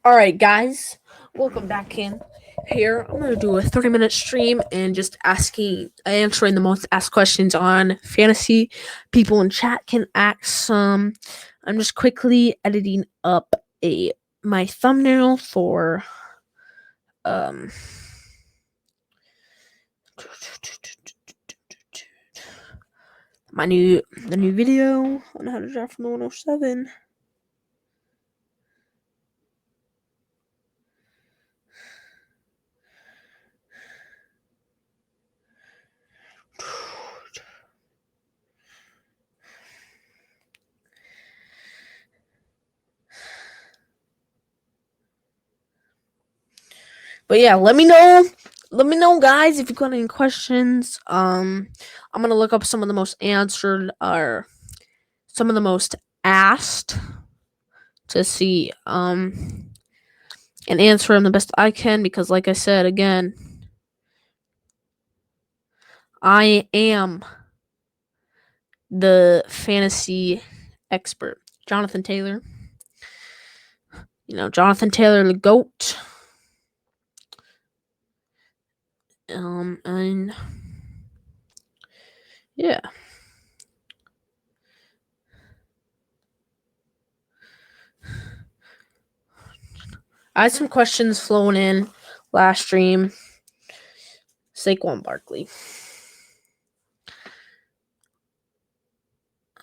Alright, guys, welcome back in. Here, I'm gonna do a 30-minute stream and just answering the most asked questions on fantasy. People in chat can ask some. I'm just quickly editing up my thumbnail for um the new video on how to draft from the 107. But yeah, let me know, guys, if you got any questions. I'm gonna look up some of the most answered or some of the most asked to see and answer them the best I can, because like I said again, I am the fantasy expert. Jonathan Taylor. Jonathan Taylor, the GOAT. And yeah. I had some questions flowing in last stream. Saquon Barkley.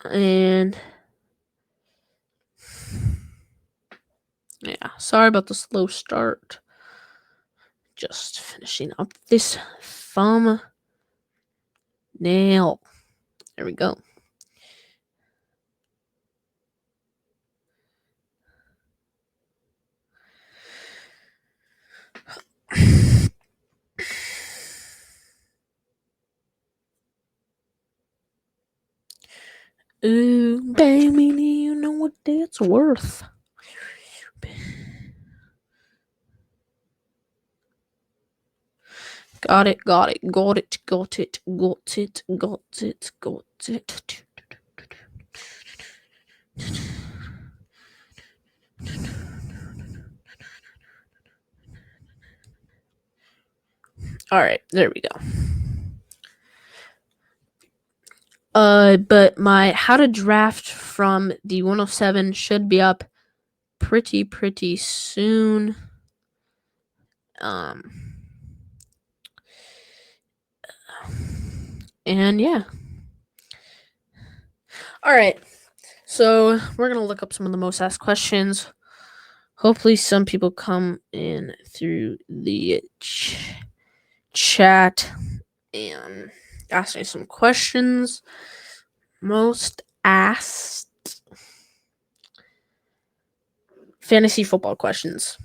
And yeah, sorry about the slow start. Just finishing up this thumbnail. There we go. Ooh, baby, do you know what that's worth? Got it. Alright, there we go. But my how to draft from the 107 should be up pretty soon. And yeah. Alright, so we're gonna look up some of the most asked questions. Hopefully some people come in through the chat and ask me some questions. Most asked fantasy football questions.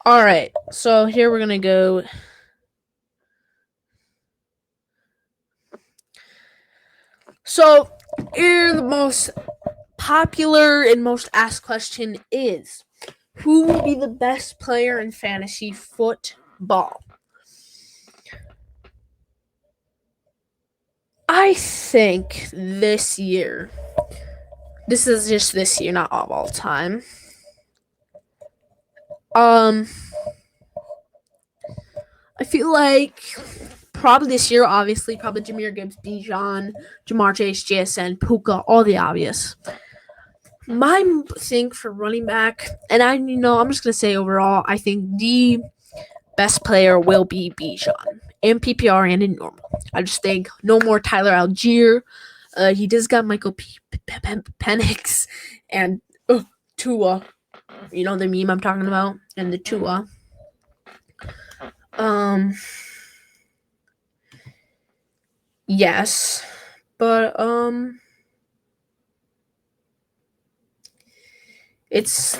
Alright, so here we're gonna go. So here the most popular and most asked question is, who will be the best player in fantasy football? I think this year, this is just this year, not of all time. I feel like probably this year, obviously, probably Jahmyr Gibbs, Bijan, Jamar Chase, JSN, Puka, all the obvious. My thing for running back, and I'm just gonna say overall, I think the best player will be Bijan in PPR and in normal. I just think no more Tyler Algier. He does got Michael Penix and Tua. You know the meme I'm talking about, and the Tua. Yes, but it's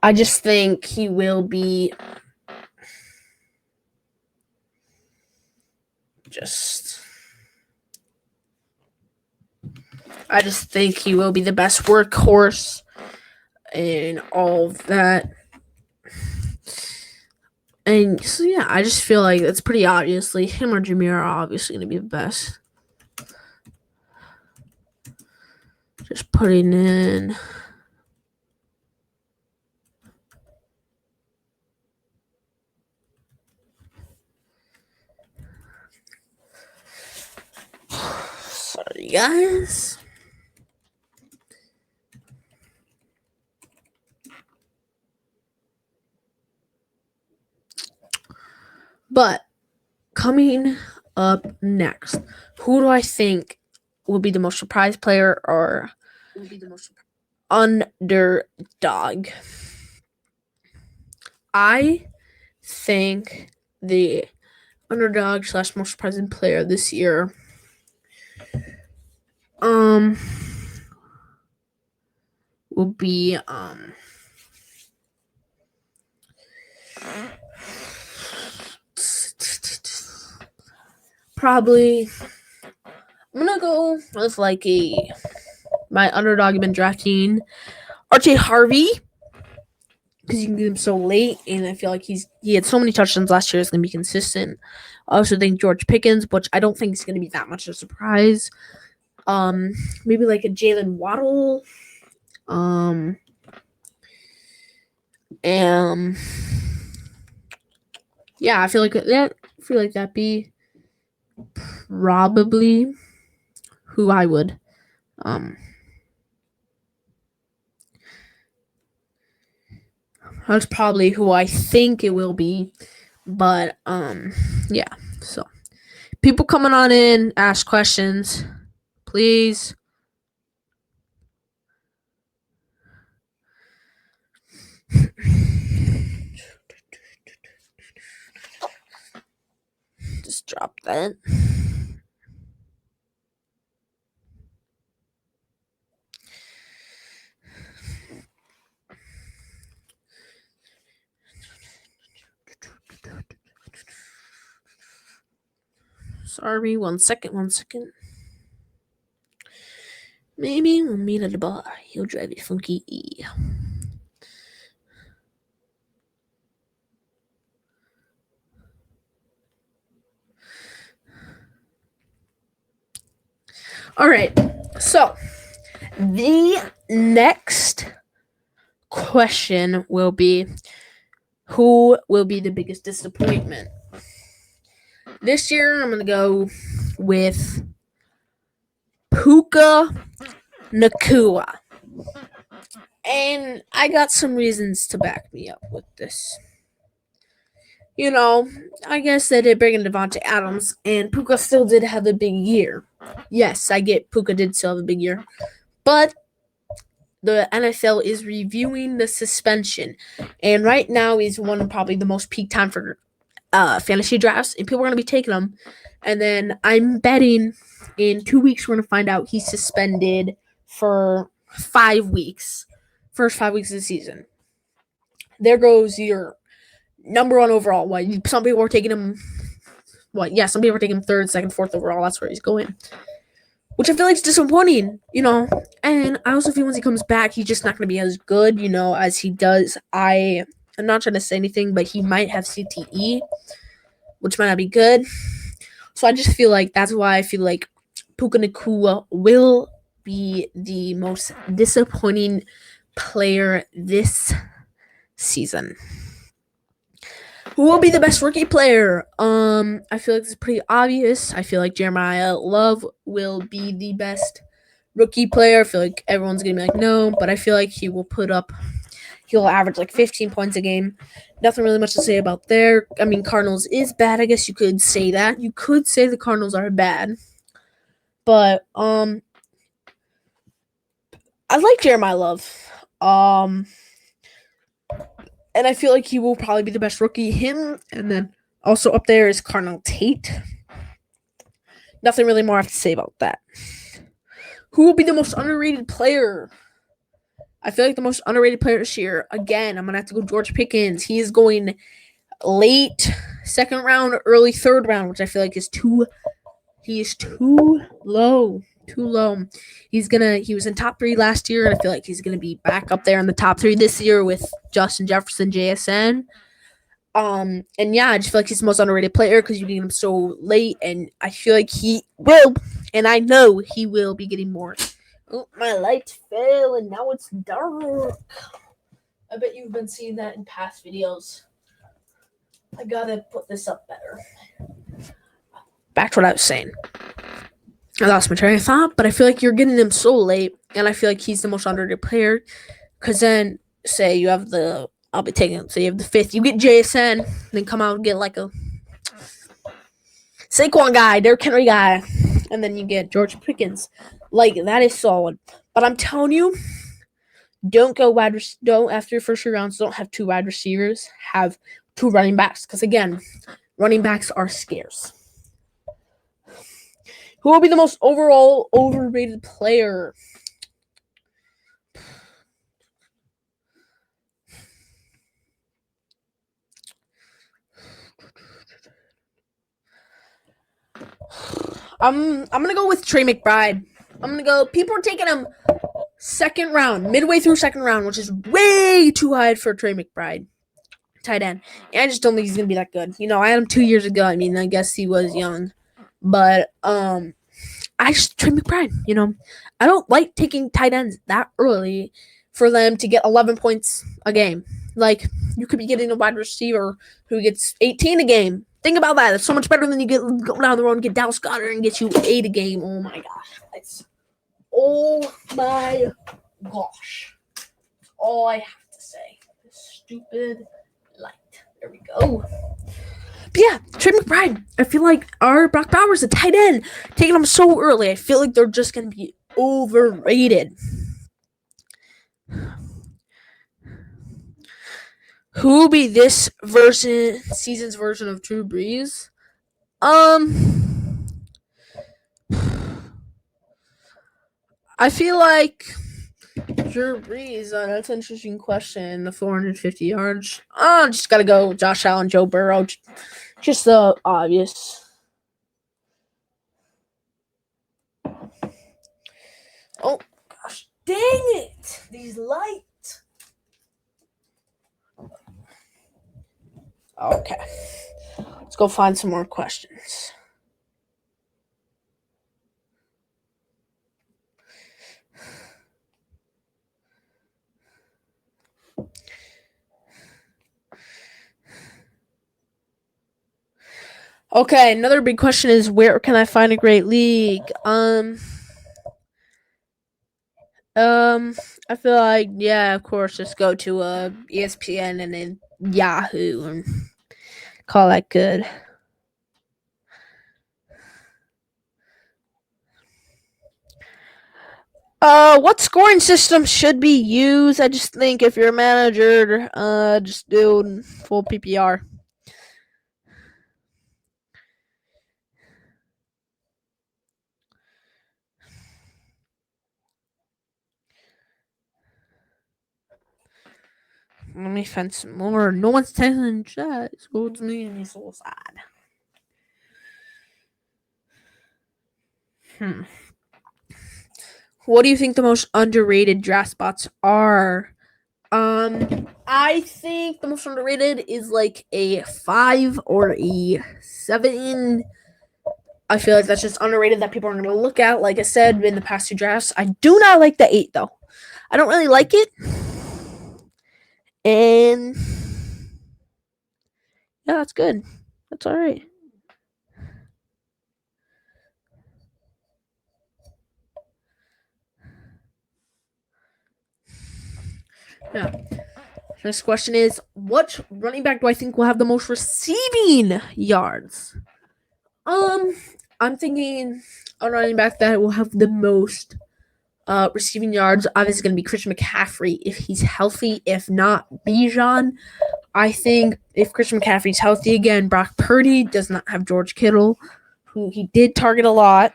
I just think he will be I just think he will be the best workhorse and all of that. And so yeah, I just feel like it's pretty obviously him or Jameer are obviously going to be the best. Just putting in. Sorry, guys. But coming up next, who do I think will be the most surprise player or underdog? I think the underdog / most surprising player this year will be probably I'm gonna go with my underdog I've been drafting, RJ Harvey, because you can get him so late, and I feel like he had so many touchdowns last year. It's gonna be consistent. I also think George Pickens, which I don't think is gonna be that much of a surprise. Maybe like a Jalen Waddle. Yeah, I feel like that'd be probably who I would that's probably who I think it will be. But yeah. So people coming on in, ask questions, please. Just drop that. Sorry, one second. Maybe we'll meet at the bar. He'll drive it funky E. All right. So the next question will be, who will be the biggest disappointment? This year, I'm going to go with Puka Nacua. And I got some reasons to back me up with this. You know, I guess they did bring in Devontae Adams, and Puka still did have a big year. Yes, I get Puka did still have a big year. But the NFL is reviewing the suspension. And right now is one of probably the most peak time for fantasy drafts, and people are going to be taking them. And then I'm betting in 2 weeks we're going to find out he's suspended for 5 weeks. First 5 weeks of the season. There goes your number one overall. Some people are taking him. Some people are taking him third, second, fourth overall. That's where he's going. Which I feel like is disappointing, And I also feel once he comes back, he's just not going to be as good, as he does. I'm not trying to say anything, but he might have CTE, which might not be good. So I just feel like that's why I feel like Puka Nacua will be the most disappointing player this season. Who will be the best rookie player? I feel like it's pretty obvious. I feel like Jeremiah Love will be the best rookie player. I feel like everyone's gonna be like, no, but I feel like he'll average like 15 points a game. Nothing really much to say about there. I mean, Cardinals is bad. I guess you could say that. You could say the Cardinals are bad. But I like Jeremiah Love. And I feel like he will probably be the best rookie. Him, and then also up there is Carnell Tate. Nothing really more I have to say about that. Who will be the most underrated player? I feel like the most underrated player this year, again, I'm going to have to go George Pickens. He is going late second round, early third round, which I feel like is too low. Too low. He was in top 3 last year, and I feel like he's gonna be back up there in the top 3 this year with Justin Jefferson, JSN. And yeah, I just feel like he's the most underrated player because you get him so late, and I feel like he will, and I know he will be getting more. Oh, my light fell, and now it's dark. I bet you've been seeing that in past videos. I gotta put this up better. Back to what I was saying. I lost my train of thought, but I feel like you're getting him so late, and I feel like he's the most underrated player. Because then, say you have I'll be taking him. So you have the 5th, you get JSN, then come out and get like a Saquon guy, Derrick Henry guy, and then you get George Pickens. Like, that is solid. But I'm telling you, don't after your first 3 rounds, don't have 2 wide receivers, have 2 running backs. Because again, running backs are scarce. Who will be the most overall overrated player? I'm gonna go with Trey McBride. I'm gonna go. People are taking him second round, midway through second round, which is way too high for Trey McBride, tight end. And I just don't think he's gonna be that good. I had him 2 years ago. I mean, I guess he was young, but Trey McBride. I don't like taking tight ends that early for them to get 11 points a game. Like, you could be getting a wide receiver who gets 18 a game. Think about that. It's so much better than you go down the road and get Dallas Goedert and get you 8 a game. Oh my gosh. Oh my gosh. That's all I have to say. This stupid light. There we go. But yeah, Trey McBride. I feel like our Brock Bowers, a tight end, taking them so early. I feel like they're just going to be overrated. Who will be this season's version of Drew Brees? I feel like Drew Brees. That's an interesting question. The 450 yards. Just gotta go Josh Allen, Joe Burrow. Just the obvious. Oh gosh, dang it! These lights. Okay, let's go find some more questions. Okay, another big question is, where can I find a great league? I feel like, yeah, of course, just go to ESPN and then Yahoo and call that good. What scoring system should be used? I just think if you're a manager, just do full PPR. Let me find some more. No one's telling chat, so it's me and he's so sad. What do you think the most underrated draft spots are? I think the most underrated is like a 5 or a 7. I feel like that's just underrated that people are going to look at. Like I said in the past 2 drafts, I do not like the 8 though. I don't really like it. And yeah, that's good. That's all right. Yeah. Next question is, what running back do I think will have the most receiving yards? I'm thinking a running back that will have the most receiving yards. Obviously, going to be Christian McCaffrey if he's healthy. If not, Bijan. I think if Christian McCaffrey's healthy again, Brock Purdy does not have George Kittle, who he did target a lot.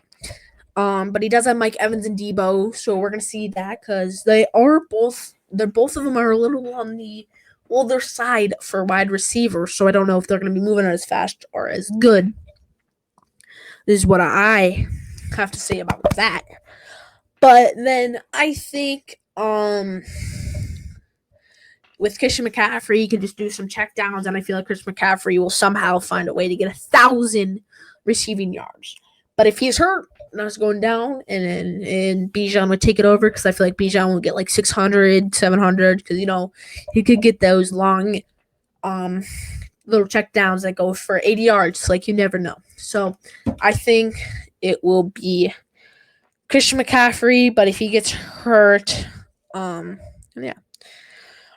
But he does have Mike Evans and Debo, so we're going to see that because they are both they're both of them are a little on the older side for wide receivers, so I don't know if they're going to be moving as fast or as good. This is what I have to say about that. But then I think with Christian McCaffrey, you can just do some check downs, and I feel like Christian McCaffrey will somehow find a way to get 1,000 receiving yards. But if he's hurt, that's going down, and Bijan would take it over because I feel like Bijan will get like 600, 700 because, he could get those long little check downs that go for 80 yards. Like, you never know. So I think it will be Christian McCaffrey, but if he gets hurt, yeah.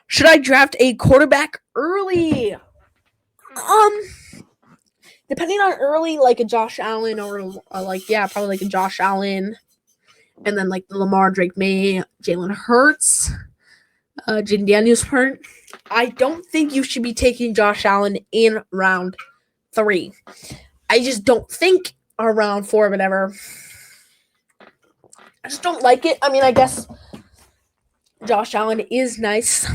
Should I draft a quarterback early? Depending on early, like a Josh Allen or probably like a Josh Allen, and then like the Lamar, Drake May, Jalen Hurts, Jaden Daniels hurt. I don't think you should be taking Josh Allen in round 3. I just don't think, or round 4, whatever. I just don't like it. I mean, I guess Josh Allen is nice.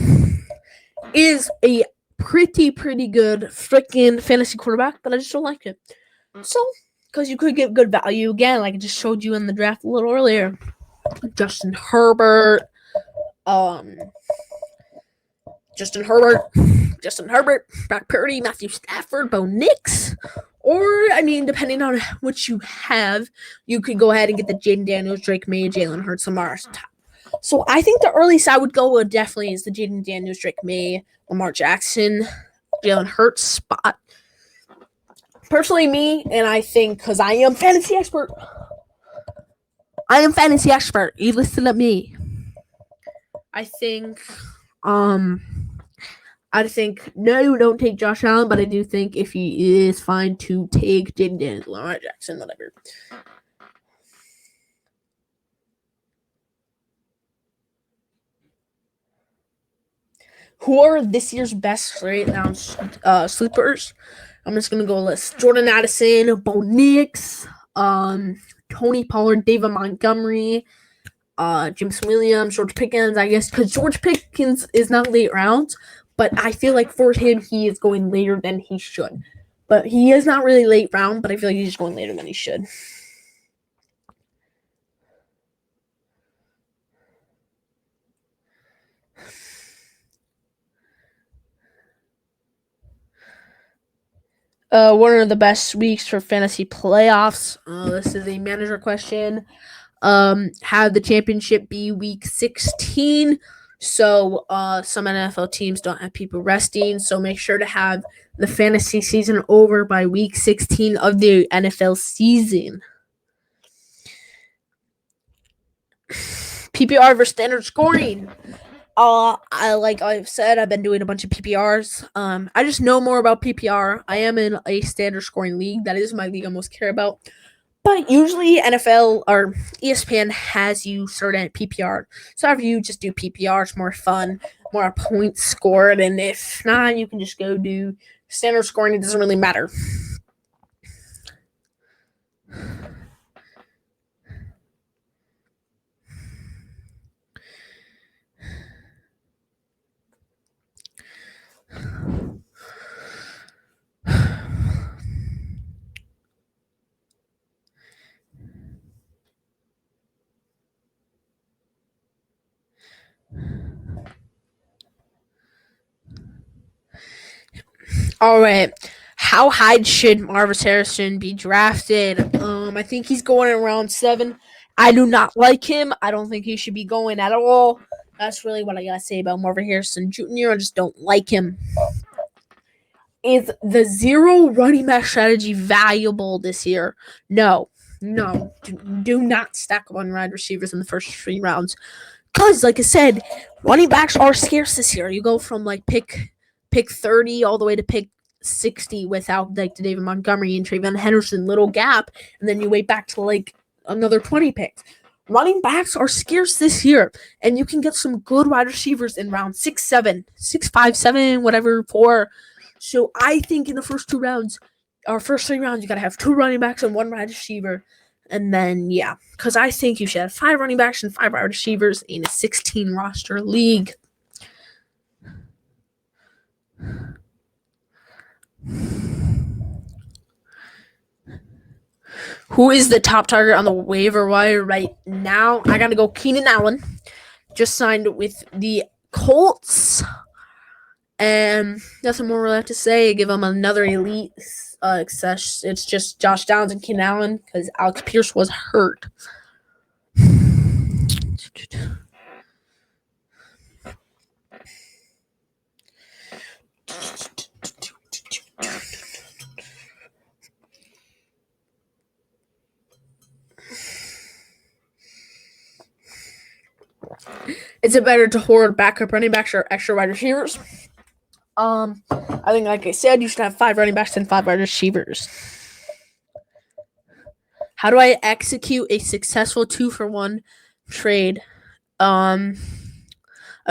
Is a pretty good freaking fantasy quarterback, but I just don't like it. So, because you could get good value again, like I just showed you in the draft a little earlier. Justin Herbert, Brock Purdy, Matthew Stafford, Bo Nix, or, I mean, depending on what you have, you could go ahead and get the Jaden Daniels, Drake May, Jalen Hurts, Lamar. So I think the earliest I would go with definitely is the Jaden Daniels, Drake May, Lamar Jackson, Jalen Hurts spot. Personally, me, and I think because I am fantasy expert. You listen to me. I think no, don't take Josh Allen, but I do think if he is fine to take Jaden Daniels, Lamar Jackson, whatever. Who are this year's best straight down sleepers? I'm just gonna go list: Jordan Addison, Bo Nix, Tony Pollard, David Montgomery, James Williams, George Pickens. I guess because George Pickens is not late rounds, but I feel like for him he is going later than he should. But he is not really late round, but I feel like he's going later than he should. What are the best weeks for fantasy playoffs? This is a manager question. Have the championship be week 16. So some NFL teams don't have people resting. So make sure to have the fantasy season over by week 16 of the NFL season. PPR versus standard scoring. Like I've said, I've been doing a bunch of PPRs. I just know more about PPR. I am in a standard scoring league. That is my league I most care about. But usually NFL or ESPN has you start at PPR. So if you just do PPR, it's more fun, more points scored. And if not, you can just go do standard scoring. It doesn't really matter. All right. How high should Marvis Harrison be drafted? I think he's going around 7. I do not like him. I don't think he should be going at all. That's really what I gotta say about Marvin Harrison Jr. I just don't like him. Is the zero running back strategy valuable this year? No. Do not stack on wide receivers in the first 3 rounds. Because, like I said, running backs are scarce this year. You go from like pick 30 all the way to pick 60 without like the David Montgomery and Trayvon Henderson little gap, and then you wait back to like another 20 picks. Running backs are scarce this year, and you can get some good wide receivers in round 6, 7, 6, 5, 7, whatever, 4. So I think in the first 2 rounds, or first 3 rounds, you gotta have 2 running backs and 1 wide receiver. And then, yeah, because I think you should have 5 running backs and 5 wide receivers in a 16 roster league. Who is the top target on the waiver wire right now? I gotta go Keenan Allen. Just signed with the Colts. And nothing more really have to say. Give him another elite success. It's just Josh Downs and Keenan Allen because Alex Pierce was hurt. Is it better to hoard backup running backs or extra wide receivers? I think, like I said, you should have 5 running backs and 5 wide receivers. How do I execute a successful 2-for-1 trade? I'll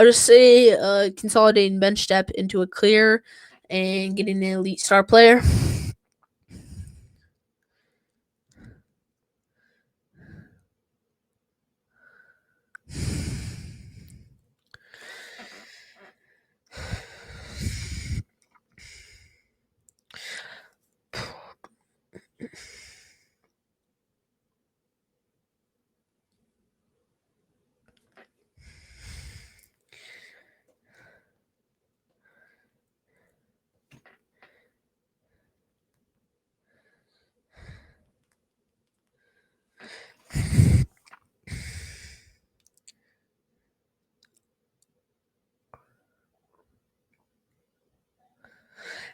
just say consolidating bench depth into a clear and getting an elite star player.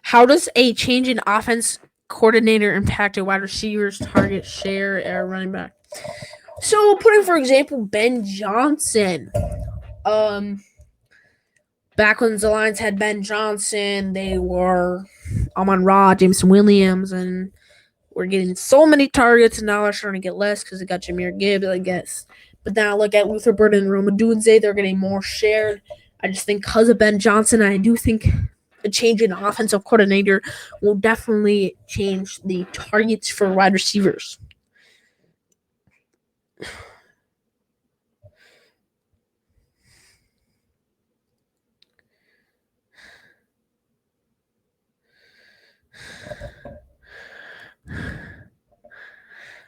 How does a change in offense coordinator impact a wide receiver's target share at running back? So, putting for example Ben Johnson. Back when the Lions had Ben Johnson, they were Amon-Ra, Jameson Williams, and we're getting so many targets, and now they're starting to get less because they got Jahmyr Gibbs, I guess. But now look at Luther Burden and Rome Odunze, they're getting more shared. I just think because of Ben Johnson, I do think a change in offensive coordinator will definitely change the targets for wide receivers.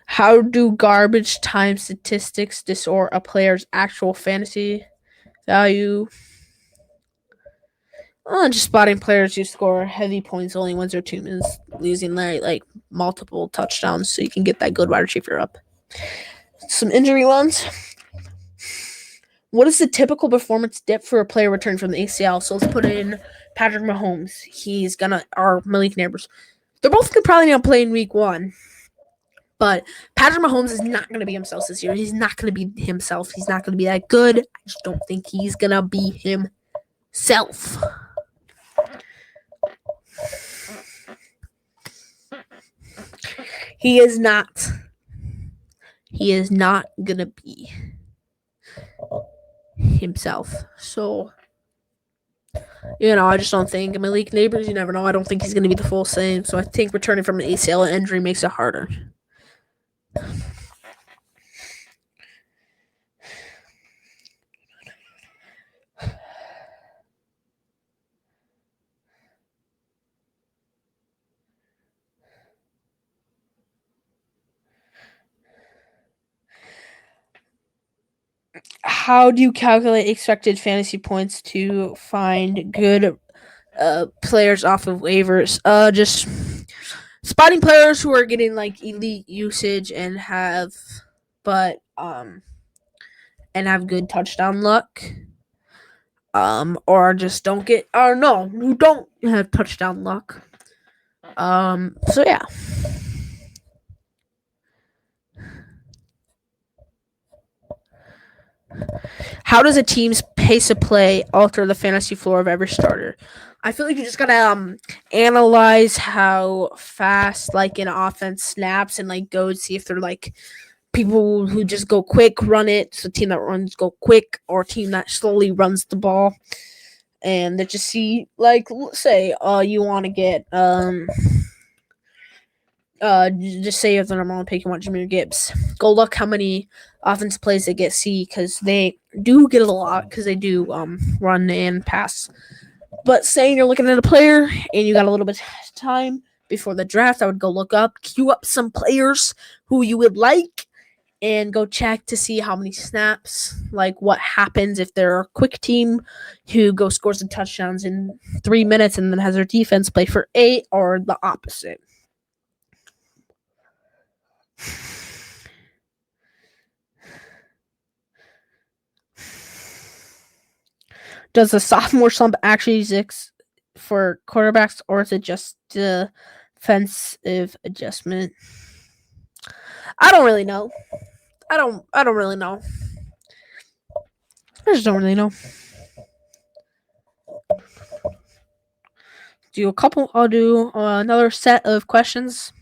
How do garbage time statistics distort a player's actual fantasy value? Just spotting players who score heavy points only once their team is losing like multiple touchdowns, so you can get that good wide receiver up. Some injury ones. What is the typical performance dip for a player returning from the ACL? So let's put in Patrick Mahomes. Or Malik Neighbors. They're both probably not play in week 1. But Patrick Mahomes is not going to be himself this year. He's not going to be himself. He's not going to be that good. I just don't think he's going to be himself. He is not going to be himself. So, I just don't think. Malik Neighbors, you never know. I don't think he's going to be the full same. So I think returning from an ACL injury makes it harder. How do you calculate expected fantasy points to find good players off of waivers? Just spotting players who are getting like elite usage and have good touchdown luck. Or just don't get who don't have touchdown luck. So yeah. How does a team's pace of play alter the fantasy floor of every starter? I feel like you just gotta analyze how fast like an offense snaps and go see if they're like people who just go quick, run it. So a team that runs go quick, or a team that slowly runs the ball. And they just see let's say you want to get just say if the number 1 pick you want Jahmyr Gibbs. Go look how many offensive plays they get because they do get a lot because they do run and pass. But saying you're looking at a player and you got a little bit of time, before the draft, I would go look up, queue up some players who you would like, and go check to see how many snaps, like what happens if they're a quick team who go scores and touchdowns in 3 minutes and then has their defense play for 8, or the opposite. Does the sophomore slump actually exist for quarterbacks, or is it just defensive adjustment? I don't really know. I don't really know. I just don't really know. I'll do another set of questions.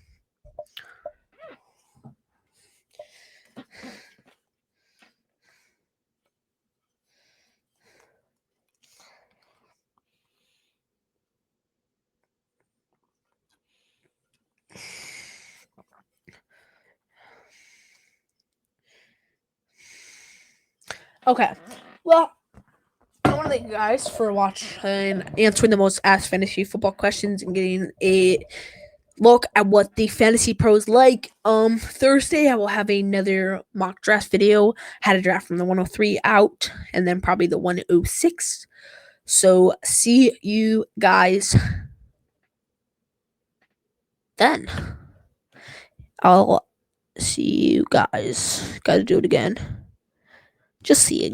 Okay. Well, I want to thank you guys for watching and answering the most asked fantasy football questions and getting a look at what the fantasy pros like. Thursday I will have another mock draft video, how to draft from the 103 out, and then probably the 106. So see you guys then. I'll see you guys. Gotta do it again. Just see you guys.